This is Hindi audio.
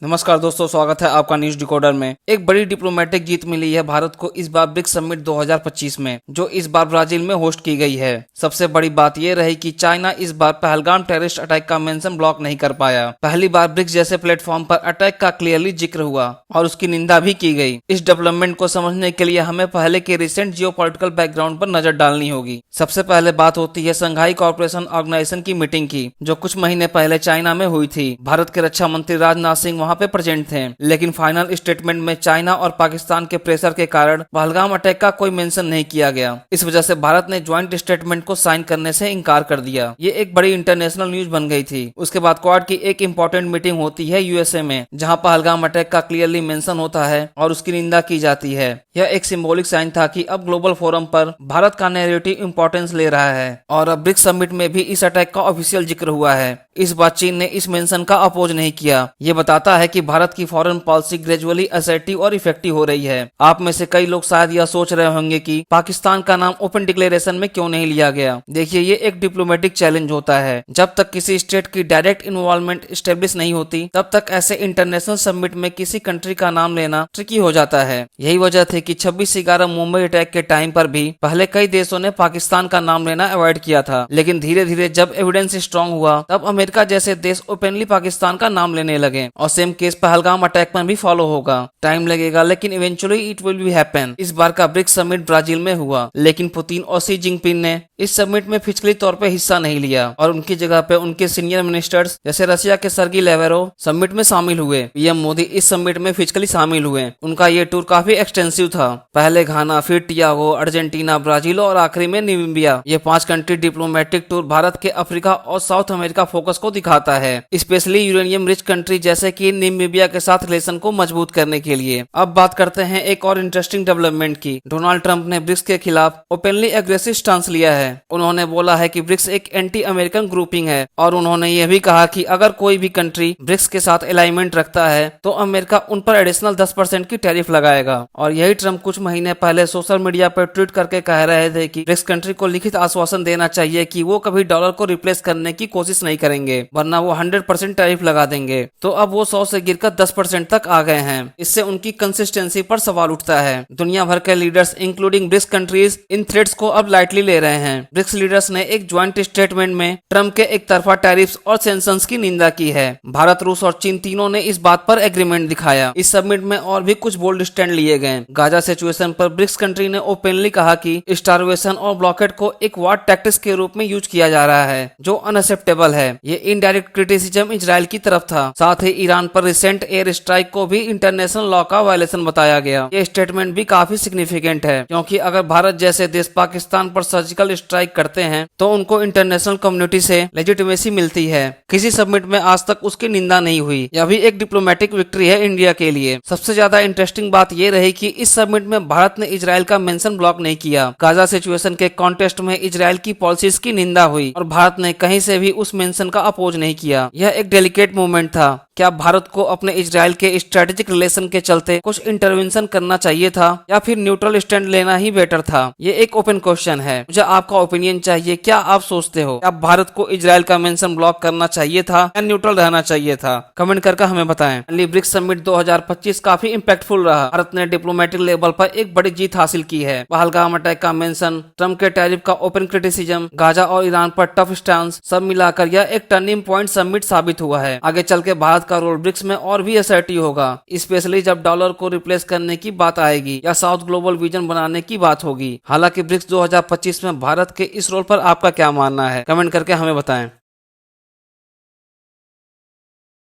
नमस्कार दोस्तों, स्वागत है आपका न्यूज डिकोडर में। एक बड़ी डिप्लोमेटिक जीत मिली है भारत को इस बार ब्रिक्स समिट 2025 में, जो इस बार ब्राजील में होस्ट की गई है। सबसे बड़ी बात यह रही कि चाइना इस बार पहलगाम टेररिस्ट अटैक का मेंशन ब्लॉक नहीं कर पाया। पहली बार ब्रिक्स जैसे प्लेटफॉर्म पर अटैक का क्लियरली जिक्र हुआ और उसकी निंदा भी की गई। इस डेवलपमेंट को समझने के लिए हमें पहले के रिसेंट जियोपॉलिटिकल बैकग्राउंड पर नजर डालनी होगी। सबसे पहले बात होती है संघाई कॉर्पोरेशन ऑर्गेनाइजेशन की मीटिंग की, जो कुछ महीने पहले चाइना में हुई थी। भारत के रक्षा मंत्री राजनाथ सिंह वहां पे प्रेजेंट थे, लेकिन फाइनल स्टेटमेंट में चाइना और पाकिस्तान के प्रेशर के कारण पहलगाम अटैक का कोई मेंशन नहीं किया गया। इस वजह से भारत ने ज्वाइंट स्टेटमेंट को साइन करने से इनकार कर दिया। ये एक बड़ी इंटरनेशनल न्यूज बन गई थी। उसके बाद क्वाड की एक इंपॉर्टेंट मीटिंग होती है यूएसए में, जहां पहलगाम अटैक का क्लियरली मेंशन होता है और उसकी निंदा की जाती है। यह एक सिंबॉलिक साइन था कि अब ग्लोबल फोरम पर भारत का नैरेटिव इंपॉर्टेंस ले रहा है और अब ब्रिक्स समिट में भी इस अटैक का ऑफिशियल जिक्र हुआ है। इस बार चीन ने इस मेंशन का अपोज नहीं किया। ये बताता है कि भारत की फॉरेन पॉलिसी ग्रेजुअली असर्टिव और इफेक्टिव हो रही है। आप में से कई लोग शायद यह सोच रहे होंगे कि पाकिस्तान का नाम ओपन डिक्लेरेशन में क्यों नहीं लिया गया। देखिए, ये एक डिप्लोमेटिक चैलेंज होता है। जब तक किसी स्टेट की डायरेक्ट इन्वॉल्वमेंट स्टेब्लिश नहीं होती, तब तक ऐसे इंटरनेशनल समिट में किसी कंट्री का नाम लेना ट्रिकी हो जाता है। यही वजह थी कि 26/11 मुंबई अटैक के टाइम पर भी पहले कई देशों ने पाकिस्तान का नाम लेना अवॉइड किया था, लेकिन धीरे धीरे जब एविडेंस स्ट्रांग हुआ, तब अमेरिका जैसे देश ओपनली पाकिस्तान का नाम लेने लगे। और सेम केस पहलगाम अटैक पर भी फॉलो होगा। टाइम लगेगा, लेकिन eventually it will be happen. इस बार का ब्रिक्स समिट ब्राजील में हुआ, लेकिन पुतिन और शी जिनपिंग ने इस समिट में फिजिकली तौर पे हिस्सा नहीं लिया और उनकी जगह पे उनके सीनियर मिनिस्टर्स जैसे रशिया के सर्गी लेवेरोव समिट में शामिल हुए। पीएम मोदी इस समिट में फिजिकली शामिल हुए। उनका ये टूर काफी एक्सटेंसिव था। पहले घाना, फिर टियागो, अर्जेंटीना, ब्राजील और आखिरी में नामीबिया। ये 5 कंट्री डिप्लोमेटिक टूर भारत के अफ्रीका और साउथ अमेरिका फोकस को दिखाता है, स्पेशली यूरेनियम रिच कंट्री जैसे कि नामीबिया के साथ रिलेशन को मजबूत करने के लिए। अब बात करते हैं एक और इंटरेस्टिंग डेवलपमेंट की। डोनाल्ड ट्रंप ने ब्रिक्स के खिलाफ ओपनली एग्रेसिव स्टांस लिया है। उन्होंने बोला है कि ब्रिक्स एक एंटी अमेरिकन ग्रुपिंग है और उन्होंने यह भी कहा कि अगर कोई भी कंट्री ब्रिक्स के साथ अलाइनमेंट रखता है तो अमेरिका उन पर एडिशनल 10% की टैरिफ लगाएगा। और यही ट्रंप कुछ महीने पहले सोशल मीडिया पर ट्वीट करके कह रहे थे कि ब्रिक्स कंट्री को लिखित आश्वासन देना चाहिए कि वो कभी डॉलर को रिप्लेस करने की कोशिश नहीं करेंगे, वरना वो 100% टैरिफ लगा देंगे। तो अब वो 100 से गिरकर 10% तक आ गए हैं। इससे उनकी कंसिस्टेंसी पर सवाल उठता है। दुनिया भर के लीडर्स इंक्लूडिंग ब्रिक्स कंट्रीज इन थ्रेट्स को अब लाइटली ले रहे हैं। ब्रिक्स लीडर्स ने एक ज्वाइंट स्टेटमेंट में ट्रंप के एक तरफा टैरिफ्स और सैंक्शंस की निंदा की है। भारत, रूस और चीन तीनों ने इस बात पर एग्रीमेंट दिखाया। इस समिट में और भी कुछ बोल्ड स्टैंड लिए गए। गाजा सिचुएशन पर ब्रिक्स कंट्री ने ओपनली कहा कि स्टारवेशन और ब्लॉकेट को एक वार टैक्टिक्स के रूप में यूज किया जा रहा है, जो अनएक्सेप्टेबल है। ये इनडायरेक्ट क्रिटिसिज्म इजराइल की तरफ था। साथ ही ईरान पर रिसेंट एयर स्ट्राइक को भी इंटरनेशनल लॉ का वायलेशन बताया गया। ये स्टेटमेंट भी काफी सिग्निफिकेंट है, क्योंकि अगर भारत जैसे देश पाकिस्तान पर सर्जिकल स्ट्राइक करते हैं तो उनको इंटरनेशनल कम्युनिटी से लेजिटिमेसी मिलती है। किसी समिट में आज तक उसकी निंदा नहीं हुई। यह भी एक डिप्लोमेटिक विक्ट्री है इंडिया के लिए। सबसे ज्यादा इंटरेस्टिंग बात यह रही कि इस समिट में भारत ने इजराइल का मेंशन ब्लॉक नहीं किया। गाजा सिचुएशन के कॉन्टेक्स्ट में इजराइल की पॉलिसीज की निंदा हुई और भारत ने कहीं से भी उस मेंशन का अपोज नहीं किया। यह एक डेलिकेट मूवमेंट था। क्या भारत को अपने इजराइल के स्ट्रेटेजिक रिलेशन के चलते कुछ इंटरवेंशन करना चाहिए था या फिर न्यूट्रल स्टैंड लेना ही बेटर था? ये एक ओपन क्वेश्चन है। मुझे आपका ओपिनियन चाहिए। क्या आप सोचते हो, क्या भारत को इजराइल का मेंशन ब्लॉक करना चाहिए था या न्यूट्रल रहना चाहिए था? कमेंट करके हमें बताएं। ब्रिक्स समिट 2025 काफी इम्पैक्टफुल रहा। भारत ने डिप्लोमेटिक लेवल पर एक बड़ी जीत हासिल की है। पहलगाम अटैक का मेंशन, ट्रंप के टैरिफ का ओपन क्रिटिसिज्म, गाजा और ईरान पर टफ स्टांस, सब मिलाकर यह एक टर्निंग पॉइंट समिट साबित हुआ है। आगे चल के भारत का रोल ब्रिक्स में और भी असर्टिव होगा, स्पेशली जब डॉलर को रिप्लेस करने की बात आएगी या साउथ ग्लोबल विजन बनाने की बात होगी। हालांकि ब्रिक्स 2025 में भारत के इस रोल पर आपका क्या मानना है? कमेंट करके हमें बताएं।